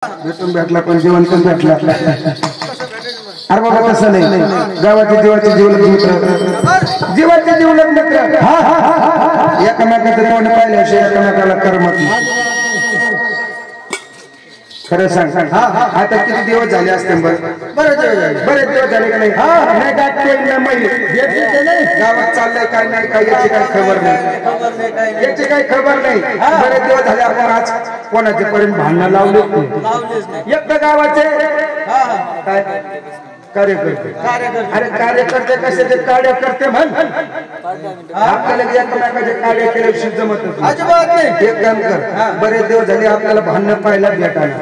भेटून भेटला पण जीवन पण भेटला. अरे बाबा तसं नाही, गावाचे जीवाचे जीवलग मित्र, जीवाचे जीवलग मित्र एकमेकाचं तोंड पाहिल्याशिवाय एकमेकाला करमत. खरं सांग, आता किती दिवस झाले असते? बरेच दिवस झाले का नाही? नाही गावात चाललंय काय नाही काय याची काही खबर नाही, याची काही खबर नाही. बरेच दिवस झाले आपण आज कोणाचे पर्यंत भांडणं लावले एकदा गावाचे काय कार्यकर्ते. अरे कार्यकर्ते कसे ते कार्यकर्ते म्हण, आपल्याला एकमेकाचे कार्य केल्याशिवाय जमत नाही. एक काम कर, बरेच दिवस झाले आपल्याला भांडणं पाहायला भेटायला,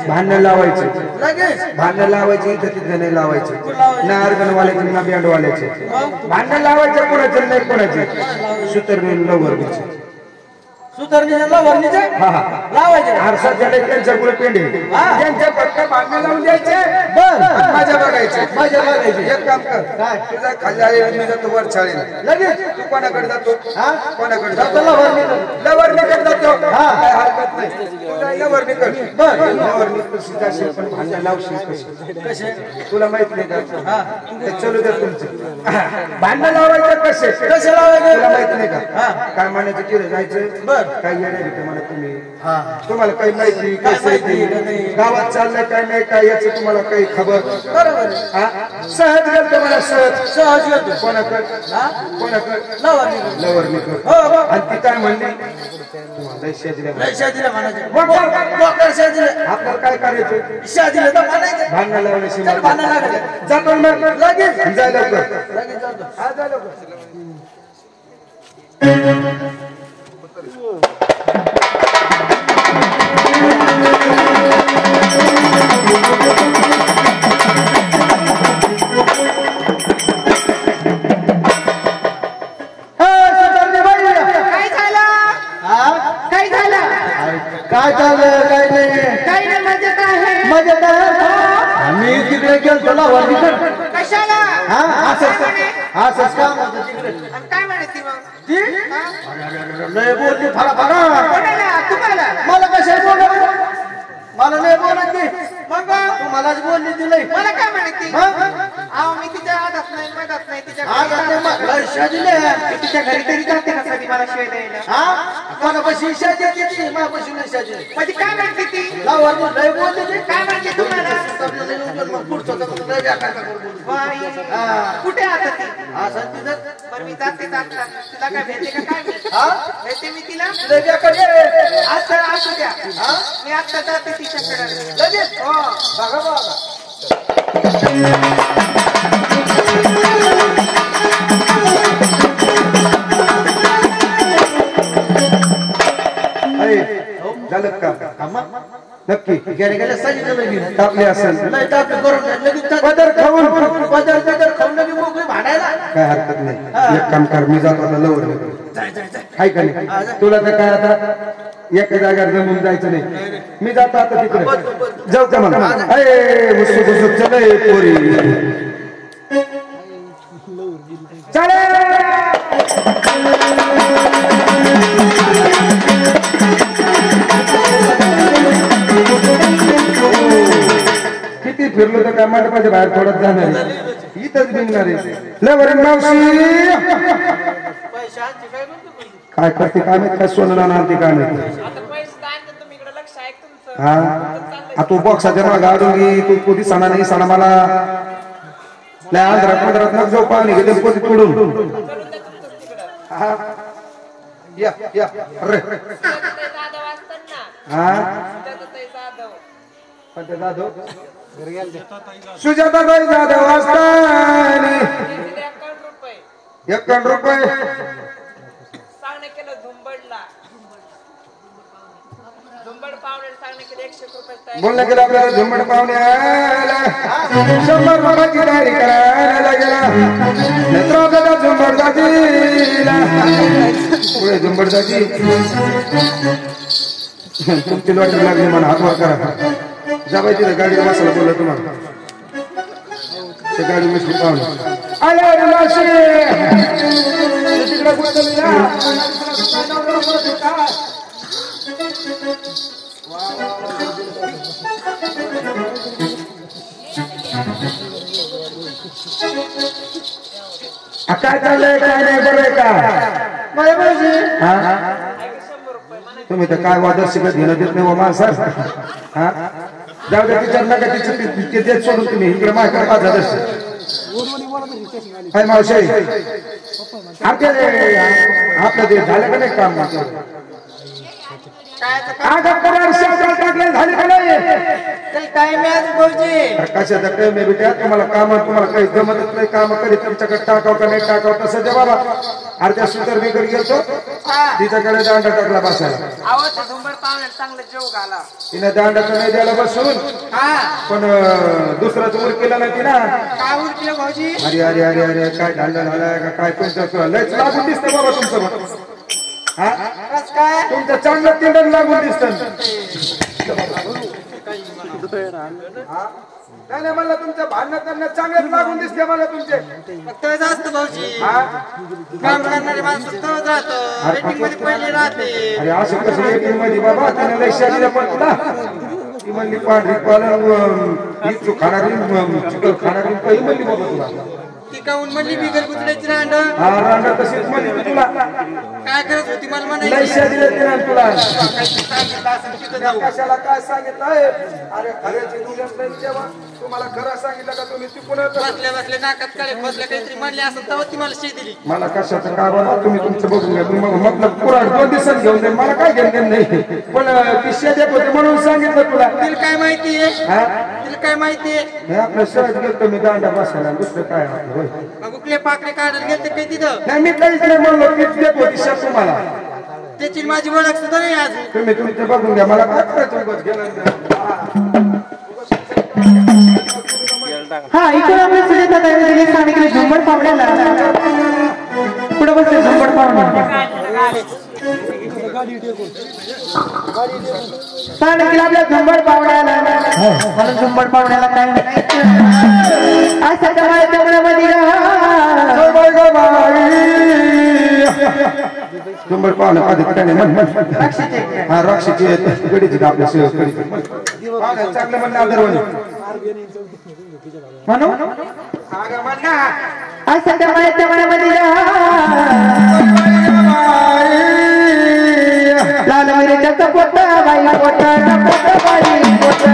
भांडणं लावायचे, भांडणं लावायचे, इथं तिथे नाही लावायचे, ना अर्गणवाल्याचे ना बँडवाल्याचे. भांडणं लावायचे कोणाचे नाही कोणाचे, सुतरणी लवरणीचे सुतरणीच्या लवरणीचे लावायचे. आरसाच्या त्यांच्या पुढे पेंडे त्यांच्या फक्त भांडणं लावून द्यायचे, बर माझ्या बघायचे, माझ्या बघायचे. एक काम कर, तुझा खाली आहे मी जातो वर शाळेला, लगेच तू कोणाकडे जातो? कोणाकडे जातो? लवरणीकडे जातो. काय हरकत नाही, तुझा लवरणीकडे. बर लवरणी कशी जाशील पण भांडणं लावशील कसे तुला माहित नाही का? चलू द्या तुमचं भांडणं लावायचं कसे कसे लावायचं तुला माहित नाही का? काय म्हणायचं तिथे जायचं, बर काही येणार तुम्हाला, तुम्हाला काही माहिती कसं गावात चाललंय काय नाही काय याची तुम्हाला काही खबर? बरोबर. सहज गेलतो मला, सहज गेलतो. कोणाकडे? लवरणीकडे. आणि ती काय म्हणली? आपल्याला काय करायचं? भांडणं लावण्याशी जातो लगेच जायला काय चाललं? काय नाही, काय नाही. मजेत आहे, मजेत आहे. आम्ही तिकडे गेलो लवरणीकडे. कशाला? असंच काम होतं तिकडे. काय म्हणायची मग ती? लय बोलली फारा फारा. तुम्हाला मला कशाला बोलला? मला नाही बोलत ती. मग तुम्हालाच बोलली ती. लय मला काय म्हणायची? मी तिच्या आधात नाही मदत नाही, तिच्या पैसे दिले तिच्या घरी तरी जाते का कधी मला शिवाय द्यायला? कोणापाशी इशा देते, माझ्यापाशी इशा देते. म्हणजे काय म्हणते ती? लावणी लय बोलते ती. काय म्हणते तुम्हाला? कुठे आता ती? बरं मी जाते, तुला काय भेटते का? काय भेटते मी तिला? आता असू द्या, मी आता जाते तिच्याकडे लगेच. हो बघा बघा. झालं का? नक्की गेले गेले सांगितलं टाकले असेल नाही टाकले करून पदर खाऊन लगे मोकळी भाडायला काय हरकत नाही. एक काम कर, मी जातो आता लवकर. काय का नाही तुला तर काय आता एका जागेवर जमून जायचं नाही. मी जातो आता तिकडे. जाऊ का मग? चल पोरी किती फिरलो तर काय मंडपाच्या बाहेर थोडत जाणार आहे, इथंच निघणार आहे. लवरण मावशी काय करते काय माहिती, काय सोनं आणते काय माहिती. हा तू बॉक्साच्या मागे आडून तू कधी सणा नाही सणा मला आंध्रात पंधरात मग जाऊ पाणी घेते पोती तोडून. या या अरे जाधव सुजाताबाई जाधव असताना 51 रुपये सांगणे केलं. झुंबड पावणे सांगणे केलं 100 रुपये बोलणं केलं आपल्याला. झुंबड पाहुण्याला 100 रुपयाची तयारी करायला गेला. नेत्राला झुंबड दाजीला पुढे झुंबड दाजी तुमची लॉटरी लागली म्हणा हातवर करा. जाबाई तिथे गाडीला बसायला बोलला तुम्हाला. त्या गाडी मिसली पाहुणे आले मावशी तिकडे काय चाललंय काय नाही बरं आहे का माझ्या भाऊजी तुम्ही तर काय वादळ शिकत घेणं देत नाही माणसा हा जाऊ द्या विचार नका तिचे देत सोडून तुम्ही इकडे माझ्याकडे पाच झालं काय मावशी आपल्या आपलं ते झालं का नाही काम झाले का नाही काय मॅच भाऊजी कशाचा काय मी बेटा तुम्हाला तुम्हाला काही जमतच नाही काम करीत तुमच्याकडे टाकाव का नाही टाकाव तसं द्या बाबा अर्ध्या सुंदर बिगड गेलो तिच्याकडे दांडा टाकला बसायला चांगलं जेव घाला तिने दांडा तर नाही द्यायला बसून पण दुसराच उर केला नाही तिना काय उरकलं भाऊजी अरे अरे अरे अरे काय दांडा झालाय का काय तुमचं लयच लागून दिसतं बाबा तुमचं हा काय तुमचं चांगलं तिंडण लागून दिसतं नाही नाही मला तुमच्या भांडण करणं चांगलंच लागून दिसते मला तुमचे फक्त जास्त भाऊजी काम करणारे माणसं तळत राहतं रेटिंग मध्ये पहिले राहते अरे असं कसं रेटिंग मध्ये बाबा त्याने लय शाळेला पण तुला ती म्हणली पांढरी पालन इच्छू खाणारी चिकन खाणारी काही म्हणली बाबा तुला ती काऊन म्हणली बिगर गुजराची रांड हा रांडा तशीच म्हणली मी तुला काय करत होती मला लय म्हणायची शाळेला तिला तुला सांगितलं असं तिथं जाऊ कशाला काय सांगितलं आहे अरे खऱ्याची दुनियाच नाही तेव्हा तुम्हाला खरं सांगितलं का तुम्ही तिकून बसल्या बसल्या नाकात काळे बसल्या काहीतरी म्हणले असं तेव्हा ती मला शे दिली मला कशाचं काय बघा तुम्ही तुमचं बघून घ्या तुम्ही मतलब पुराण 2 दिवसात घेऊन जाईल मला काय घेऊन नाही पण ती शेत होते म्हणून सांगितलं तुला तिला काय माहितीये हा तिला काय माहितीये हे आपलं सहज गेलतो मी दांडा बसायला दुसरं काय होय मग उकले पाकले काढायला गेलते काही तिथं नाही मी काहीच नाही म्हणलो तीच देत होती शेत तुम्हाला त्याची माझी ओळख सुद्धा नाही आज तुम्ही तुमचं बघून घ्या मला काय करायचं उगाच गेलं हा इकडे आपल्या सुजाता ताईने सांगितले झुंबड पावण्याला पुढे बसले झुंबड पावण्या सांगितलं आपल्या झुंबड पावण्याला म्हणून झुंबड पावण्याला काय असं त्यामुळे मध्ये झुंबड पाहुणे आधी काय नाही म्हण हा राक्षीची गडीची आपल्या सेवा चांगलं म्हणणं आदरवाणी म्हणून असं त्यामुळे मध्ये लाल मिरच्याचा पोटा बाई पोटा बाई पोटा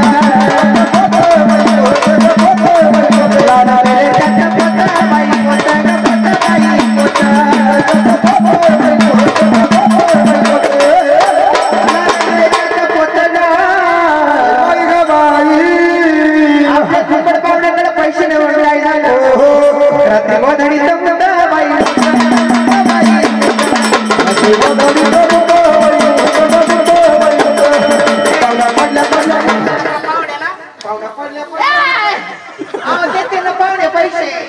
लाल मिरच्याचा पोटा बाई पोटा बाई पोटा आपल्या झुंबड पाहुण्याकडे पैसे निवडून राहिला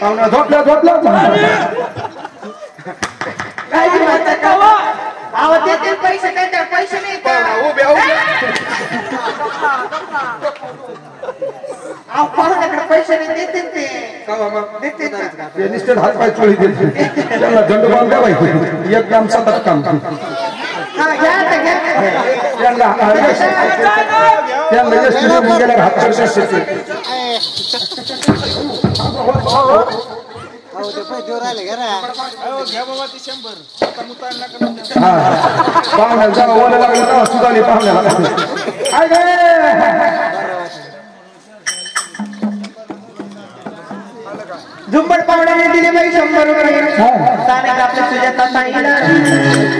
पाहुणा झोपला झोपला काय म्हणता का आव देते पैसे काय पैसे नाही का उभ्या आव पाहुण्याकडे पैसे नाही देते ते देते ते निष्ठेत हात पाय चोळी देते त्याला दंड बांधल्या पाहिजे एक काम सतत काम हा घ्या आता घ्या त्यांना गेल्या हात पाहुण्याला जेव्हा ओला लागलं तेव्हा सुधारली पाहुण्याला झुंबड पाहुण्याने दिले बाई 100 रुपये स्थानिक आपल्या सुजाता ताईला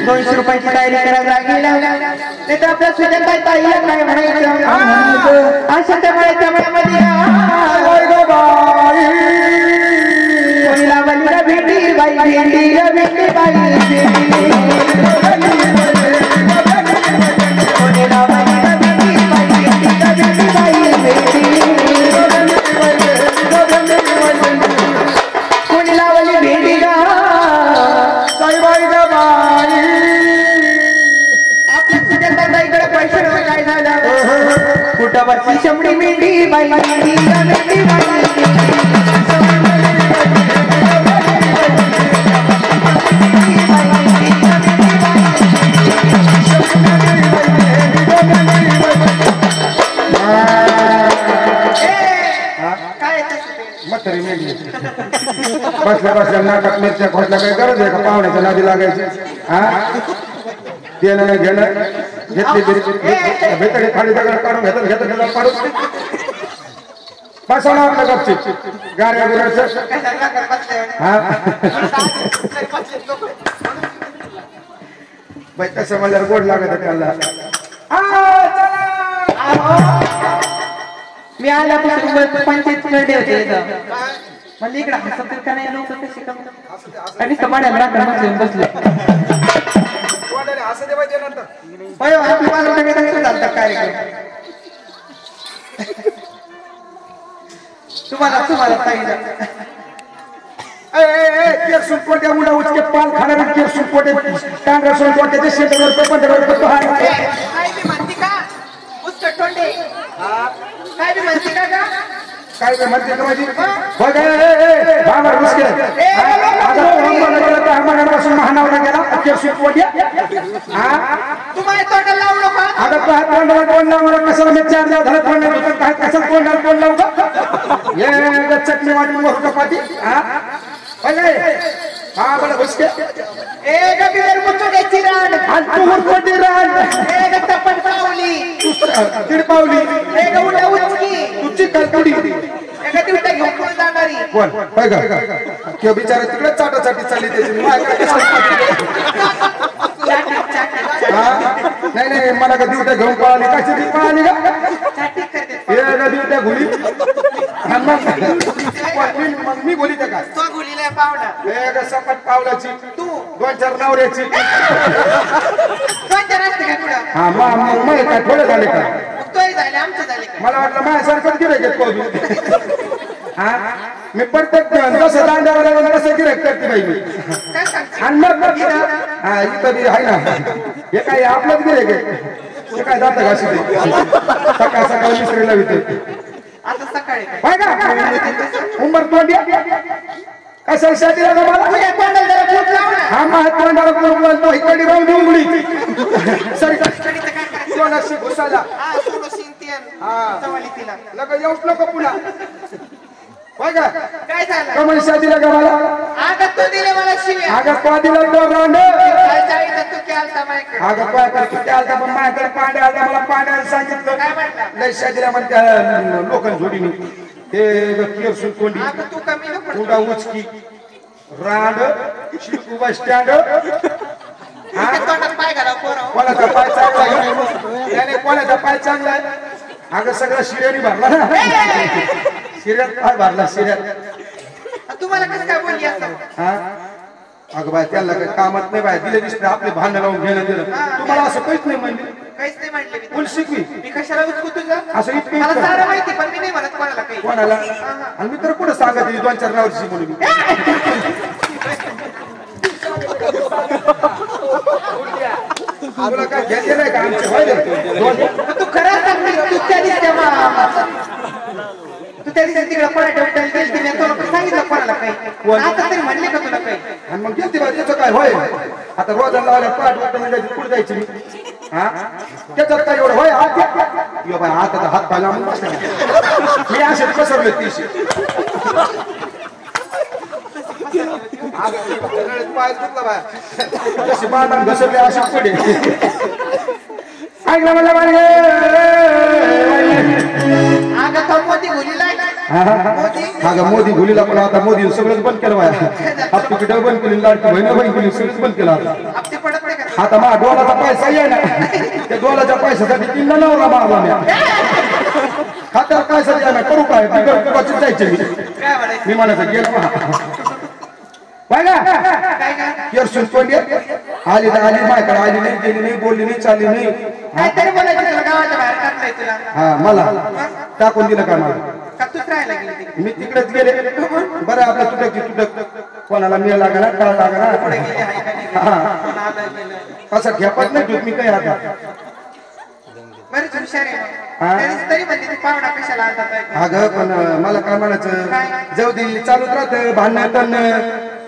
200 रुपयाची तयारी करायला लागेला नाही तर आपल्या सुजाता ताईला काय म्हणायचं अशा त्यामुळे मध्ये कोणी लावली ना भेंडी बाई भेंडी बाई कोणी लावली ना भेंडी बाई कोणी लावली भेंडी गा आपल्या सुजाता ताईकडे पैसे नव्हते काय झालं कुठं बसली शंभरी मेंढी बाई भेंडी बाई बसल्या बसल्या नाकात मिरच्या खोटल्या काही गरज आहे का पाहुण्याच्या नादी लागायची हा देणं नाही घेणं घेतली भेटडी खाली दगड काढून घेतात काढून बसवणार आपल्या गपचीप गाड्या बिराचं हा बाई तसं माझ्यावर गोड लागत त्याला मी आल्यापासून पंचायत करडे होते इथं म्हणजे इकडे हसत का नाही लोक कशी का आणि समाड्याला बसले असं दे पाहिजे नंतर होय आपली माझं सगळे तसं चालतात कार्यक्रम तुम्हाला सांगितलं केर सुटकोट्या मुला उचके पाल खाणारे केर सुटकोटे कांग्रेस सुटकोट्याचे शेतवर काय बी म्हणते का उसके टोंडे काय बी म्हणते का काय म्हणते का माझी बाबा उसके आम्हापासून महानावला गेला केर सुटकोट्या तुम्हाला तोंडाला लावू नका आता तो हात तोंडाला तोंड लावला कशाला मी चार झालं तोंड काय कशाला तोंडाला तोंड लावू हे चटणी वाटून मोठं चपाती हा बरं उसके ए गबीर मुचू द्यायची रान आणि तू हुरकोटी रान ए गप्पन पावली दीड पावली ए गवडा उचकी तुझी कलकुडी ए गतिवटा घेऊन कोण जाणारी कोण काय का किंवा बिचारा तिकडे चाटाचाटी चालली त्याची नाही नाही मला का दिवट्या घेऊन पळाली कशी ती पळाली का हे दिवट्या घुली मग मी बोली त्या काय तो गुलीला पावडा एक सपट पावलाची तू 2-4 नवऱ्याची कोणत्या रस्ते का पुढं हा मग काय थोडे झाले का तोही झाले आमचं झाले का मला वाटलं माझ्यासारखंच गिऱ्हाईक घेत कोबी हा मी प्रत्येक जसं दांड्यावर आलं तसं गिऱ्हाईक करते बाई मी काय सांगते आणि मग हा इथं बी आहे ना हे काय आपलंच गिऱ्हाईक आहे हे काय जातं का सकाळ सकाळ मिसरीला विते आता सकाळी काय का उंबर तोंडी कसं साठी मला हा मग तोंडाला बोलतो इकडे राहून उघडी सरी सोनाशी घुसाला लग येऊच नको पुन्हा होय का काय झालं कमल शादीला का मला आगत तो दिले मला शिव्या आगत पादीला तो रांड कालच्या तू केलता मायकडे आगत पाय किती आलता पण माझ्याकडे पांड्या आलता मला पांड्याला सांगितलं काय म्हटलं लय शादीला म्हणत्या लोकांनी जोडीने ते केर सुटकोंडी आता तू कमी नको उडा उचकी रांड शिल्पू बस स्टँड तोंडात पाय घाला पोरं कोणाचा पाय चांगला आहे त्याने कोणाचा पाय चांगला आहे अगं सगळं शिर्यानी भरला ना शिर्यात पाय भरला शिर्यात तुम्हाला कसं काय बोलली असं हा अगं बाय त्याला काही कामात नाही बाय दिले दिसते आपले भांडण लावून घेणं दिलं तुम्हाला असं काहीच नाही म्हणले काहीच नाही म्हटले मी फुल शिकवी मी कशाला उचकू तुझं असं इतकं मला सारं माहिती पण मी नाही म्हणत कोणाला काही कोणाला आणि मी तर कुठं सांगत 2-4 नावाची म्हणून तुला काय घेतले नाही का आमचे तू खरं सांगते तू त्या दिवशी तू त्या दिवशी तिकडे कोणा गेलती मी तुला सांगितलं कोणाला काही आता तरी म्हणले का तुला काही आणि मग गेलती बाय त्याचं काय होय आता रोजाला लावल्या पाठ वाटत म्हणजे पुढे जायची मी हा त्याच्यात काय एवढं होय हात यो बाय हात हात पाय लावून बसला मी असे पसरले तीशी पाय तुटला बाय जशी बांधून घसरले अशी पुढे ऐकलं मला अगं तो मोदी गुलीला मोदी भुलीला पण आता मोदी सगळंच बंद केलं आपली पिठा बंद केली लाडकी बहिणी बंद केली सगळंच बंद केलं आपली पडत नाही का आता माझा डोलाचा पैसा आहे ना त्या डोलाच्या पैशासाठी 3 नवरा मारला मी खात्यावर काय सध्या ना करू काय बिगर जायचे मी काय म्हणायचं मी म्हणायचं गेलं काय केर सुटकोंडी आली ना आली माझ्याकडे आली नाही गेली नाही बोलली नाही चालली नाही काहीतरी बोलायचं तुला गावाच्या बाहेर टाकलंय तुला हा मला टाकून दिलं का मला का तूच राहायला गेली तिकडे मी तिकडेच गेले बरं आपलं तुटक कोणाला मिळ लागला काळ लागला असं घेपत नाही दूध मी काही आता बरेच हुशार आहे तरी म्हणते ती पाहुणा कशाला आणतात अगं पण मला काय म्हणायचं जाऊ दे चालूच राहतं भांडण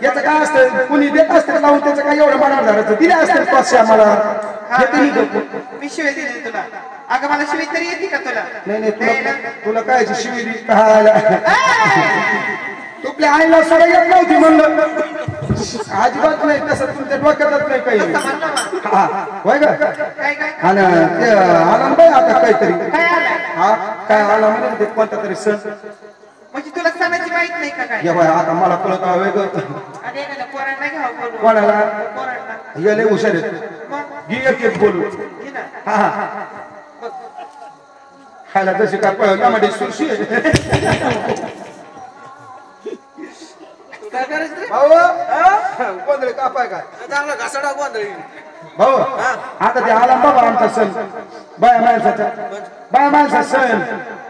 याचं काय असतं कुणी देत असतं लावून त्याचं काय एवढं मनावर धरायचं दिले असतं 500 आम्हाला मी शिवाय दिली तुला अगं मला शिवाय तरी येते का तुला नाही तुला काय शिवी तुपल्या आईला सगळं येत नव्हती म्हणलं अजिबात नाही तसं तुमच्या डोक्यातच नाही काही हा होय का आणि ते आला बाई आता काहीतरी हा काय आला म्हणजे ते कोणता तरी सण म्हणजे तुला सणाची माहित नाही का काय बाय आता मला कळत हवे ग अरे पोरांना घ्यावं बोलू कोणाला पोरांना गेले हुशार घे एक बोलू हा हा खायला तशी काय पळवला म्हणजे सुरशी भाऊ गोंधळी कापाय काय चांगला घासाडा गोंधळी भाऊ आता ते आला बाबा आमचा सण बाया माणसाचा सण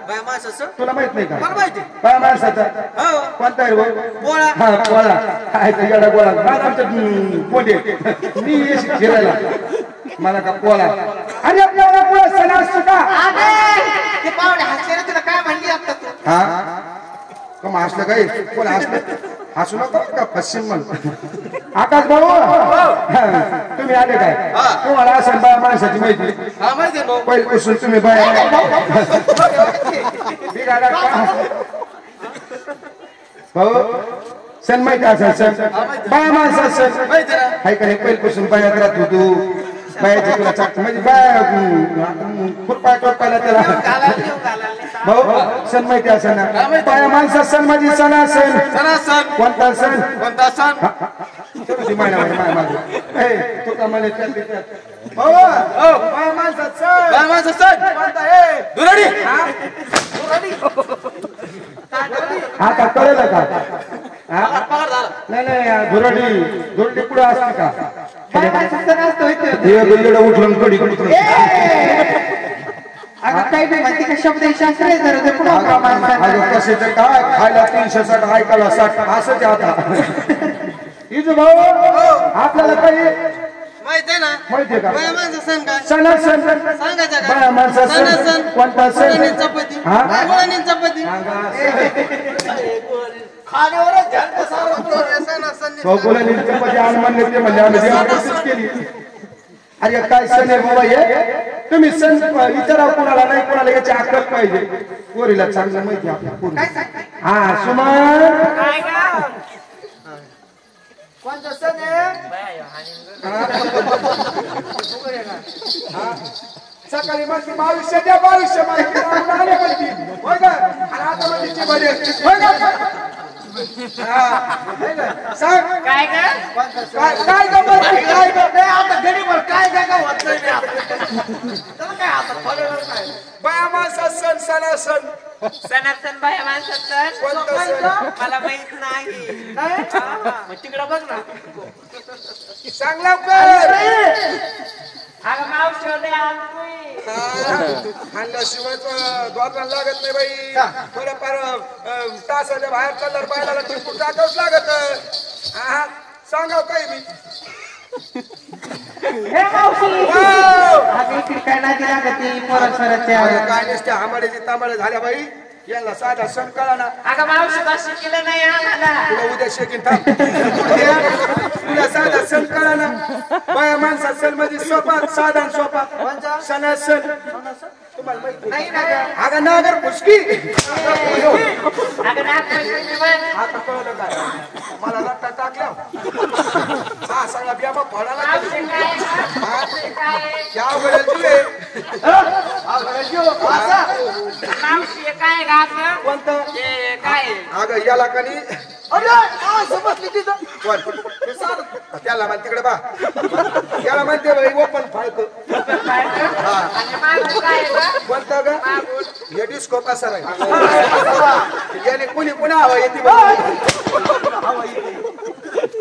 बाय माणसं सण तुला माहित नाही का मला माहिती बाया माणसाचा हो कोणता आहे भाऊ पोळा हा पोळा काय ते येडा गोळा माझा आमच्या कोंडे मी येशी फिरायला मला का पोळा अरे आपल्याला पोळा सण असतो का ते पाहुणे हसले तुला काय म्हणली आता तू हा कम हसलं काही कोण हसलं हसू नको का पश्चिम म्हण आकाश भाऊ तुम्ही आले काय तुम्हाला असं बाया माणसाची माहिती हा माहिती आहे भाऊ पहिल्यापासून तुम्ही बाया बिघाडा का भाऊ सण माहिती असेल सण बाया माणसा सण माहिती ना हाय का नाही पहिल्यापासून बायात राहत होतो बायाची तुला चाक म्हणजे बाया खुरपाय टोपायला त्याला भाऊ सण माहिती असेल ना बाया माणसा सण माझी सण असेल सण कोणता सण कोणता सण तुझी तू का म्हणे भाऊ बाया माणसा सण बाय माणसं सण कोणता हे दुराडी आता कळलं का पगार झाला नाही धुरडी पुढे असते का काय सण असतो इथे हे गल्लीला उठलं कडी अगं काही नाही माहिती का शब्द शास्त्र आहे जरा ते पुढं माणसाला कशाचं काय खायला 360 ऐकायला 60 असंच आता इजू भाऊ आपल्याला काही माहिती आहे ना माहितीये का बाय माणसं सण काय सण सांगायचं का बाया माणसा सण कोणता पोळ्याने सण चपाती हा? पोळ्याने चपाती खाण्यावरच ध्यान भाऊ बोलायला चपाती आणून म्हणले ते म्हणजे आम्ही देवापासून केली अरे काय सण आहे बाबा हे तुम्ही सण विचारा कोणाला नाही कोणाला याची अक्कल पाहिजे पोरीला चांगलं माहिती आपल्या पोरी हा सुमन काय का कोणता सण आहे सकाळी म्हणते 2200 द्या 2200 माहिती आले म्हणते होय का आणि आता म्हणते ती बरे होय का सांग काय का काय गमत काय आता गरीबर काय जागा होत नाही त्याला काय आता फळेवर काय बाया माणसा सण सण सणासण बाया माणसात सण कोणता सण मला माहित नाही मग तिकडं बघ ना सांग लवकर अगं मावशी खाल्ल्याशिवाय द्वाराला लागत नाही बाई थोडंफार तासाच्या बाहेर चालणार बायला टिकून टाकावंच लागत सांगाव काही मी अगं इकडे काय नाही लागत ती पोरासोराच्या काय नसते आंबाड्याची तांबाडे झाल्या बाई याला साधा सण कळा ना अगं मावशी बस शिकलं नाही आम्हाला तुला उद्या शेकीन थांब तुला साधा सण कळा ना बाया माणसा सण म्हणजे सोपा साधा सोपा सणा सण तुम्हाला माहिती नाही ना अगं नागर पुष्की अगं नागपंचमी बघ. आता कळलं काय मला रट्टा टाकल्या हा सगळा बियाबा फळाला मावशी काय का? मावशी काय क्या वेळेला तुले मावशी काय का असं? कोणतं हे काय अगं याला कनी समजली तिथं कोण त्याला म्हण तिकडे बा याला म्हणते बाई ओपन फाळक आणि मागून काय का? कोणतं ग मागून हे डिस्को कसा आहे याने कुणी पुन्हा हवा येते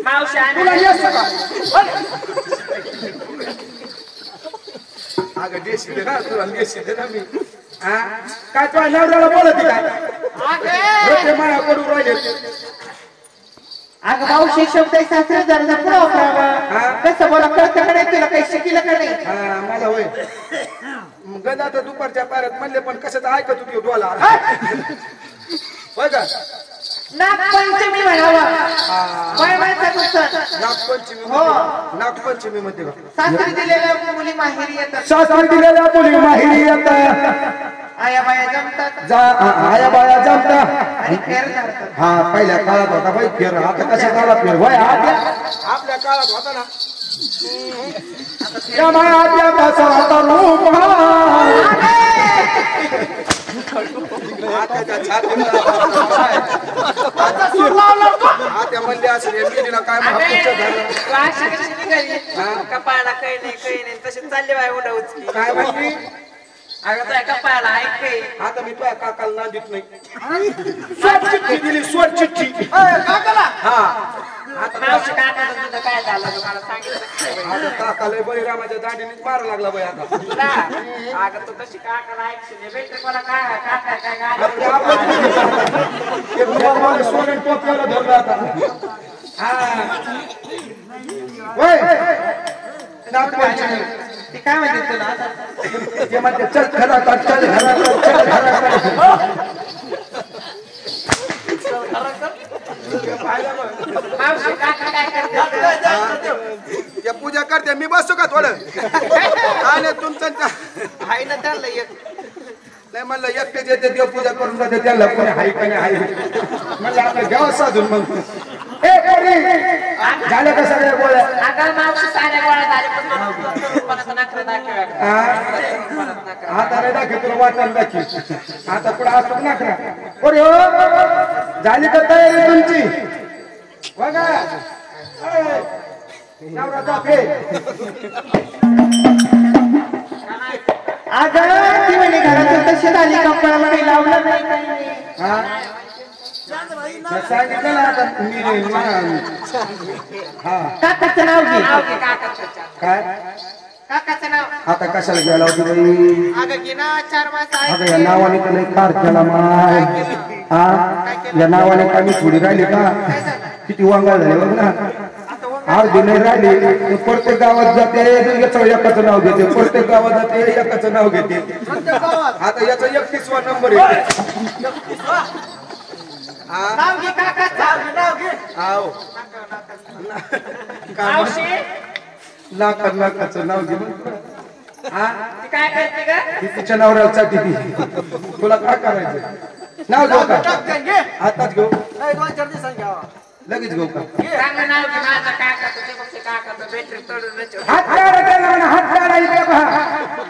मावशी आणि तुला येस का अगं देशी दे ना तुला देशी दे ना मी हा काय तुला नवऱ्याला बोलत काय ते माया पडून राहिले अगं मावशी शब्द शास्त्र जरा पुढं वापरावं कसं बोला कळतं का नाही तुला काही शिकलं का नाही हा मला होय गदा तर दुपारच्या पाऱ्यात म्हणले पण कसं ऐकत होती डोला होय का नागपंचमी म्हणावं बाय माणसाचं सण नागपंचमी हो. नागपंचमी मध्ये का सासरी दिलेल्या मुली माहेरी येतात शास्त्र दिलेल्या मुली माहेरी येतात आया बाया जमतात आया बाया जमता आणि फेर धरतात. हा पहिल्या काळात होता बाई फेर आता कशा काळात फेर वय आपल्या काळात होता ना या माया कसा होता रूप आता म्हणले असेल काय कपाळाला काही नाही तसे चालले बाय उडा उचकी काय म्हणली अगं तुझ्या कपाळाला ऐक काही आता मी तुझ्या काकाला ना देत नाही स्वर चिठ्ठी दिली स्वर चिठ्ठी काकाला हा मावशी काकाचं तुझं काय झालं तुम्हाला सांगितलं आता काकाला बळीरामाच्या दांडीने मारा लागला बाई आता तुला अगं तू तशी काकाला ऐकशील भेटले मला काय काका काय गाडी सोनं टोपल्याला धरलं आता वय नागपंचमी ते काय म्हणते तुला आता? ते म्हणते चल घरा चल घरा चल घरा मावशी काका काय करते या पूजा करते मी बसतो का थोडं आणि तुमचं आहे ना त्याला एक नाही म्हणलं एकटेच येते देव पूजा करून जाते त्याला कोणी हाय का नाही हाय म्हणलं आपलं घ्यावं साधून मग ए पोरी झालं का सगळ्या गोळ्या अगं मावशी साऱ्या गोळ्या झाल्या पण नखरे दाखव आता नाही दाखव तुला वाटायला दाखव आता पुढे असतो ना करा पोरी हो झाली का तयारी तुमची बघा नवरा दाखवे अगं ती म्हणे घरात तशी झाली कपड्याला काही लावलं नाही काही नाही. हा सांगितलं ना आता मी हा काकाचं नाव घे नाव घे काकाचं काय काकाचं नाव आता कशाला गेला होती बाई अगं घे ना 4 मास आता या नावाने तर लई कार केला माय हा या नावाने काय मी थोडी राहिली का किती वांगाळ झाले बघ ना अर्धी नाही राहिली प्रत्येक गावात जाते एकाचं नाव घेते प्रत्येक गावात जाते एकाचं नाव घेते आता याचा 31वा नंबर आहे नाव घे काकाचं नाव घे आव मावशी नाकाचं नाव घे हा ती काय करते का ती तिच्या नवऱ्याचा किती तुला काय करायचं नाव घेऊ का आताच घेऊ 2-4 दिवसांनी घ्यावा लगेच घेऊ का चांगलं नाव घे माझा काकाचं ते बघते काकाचं बॅटरी तोडून हात काढा त्याला म्हणा, हात काढा इकडे पहा.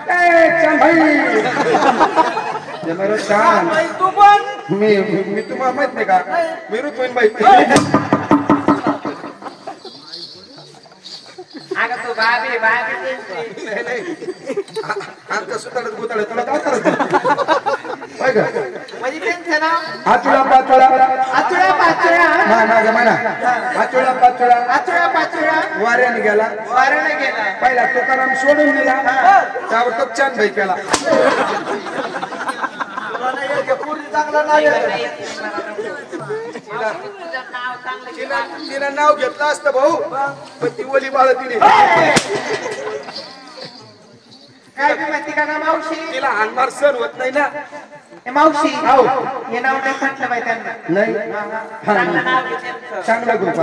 ए, छान भाई ते बरं छान तू पण मी तुम्हाला माहित नाही का मी ऋतुन बाई अगं तू बाबी आमचं सुताडत गुताडत तुला काय करायचं होय का म्हणजे त्यांचं नाव आचुळा पाचुळा आचुळा पाचुळा माझ्या म्हणा आचुळा पाचुळा आचुळा पाचुळा वाऱ्याने गेला वाऱ्याने गेला पहिला तुकाराम सोडून दिला त्यावर तो छान भाई केला तिनं नाव घेतलं असतं भाऊ पण ती ओली बाळ तिने काय बी माहिती का ना मावशी तिला हानमार सण होत नाही ना ए मावशी हे नाव नाही म्हटलं बाई त्यांना नाही चांगलं नाव घे त्यांचं. चांगला ग्रुप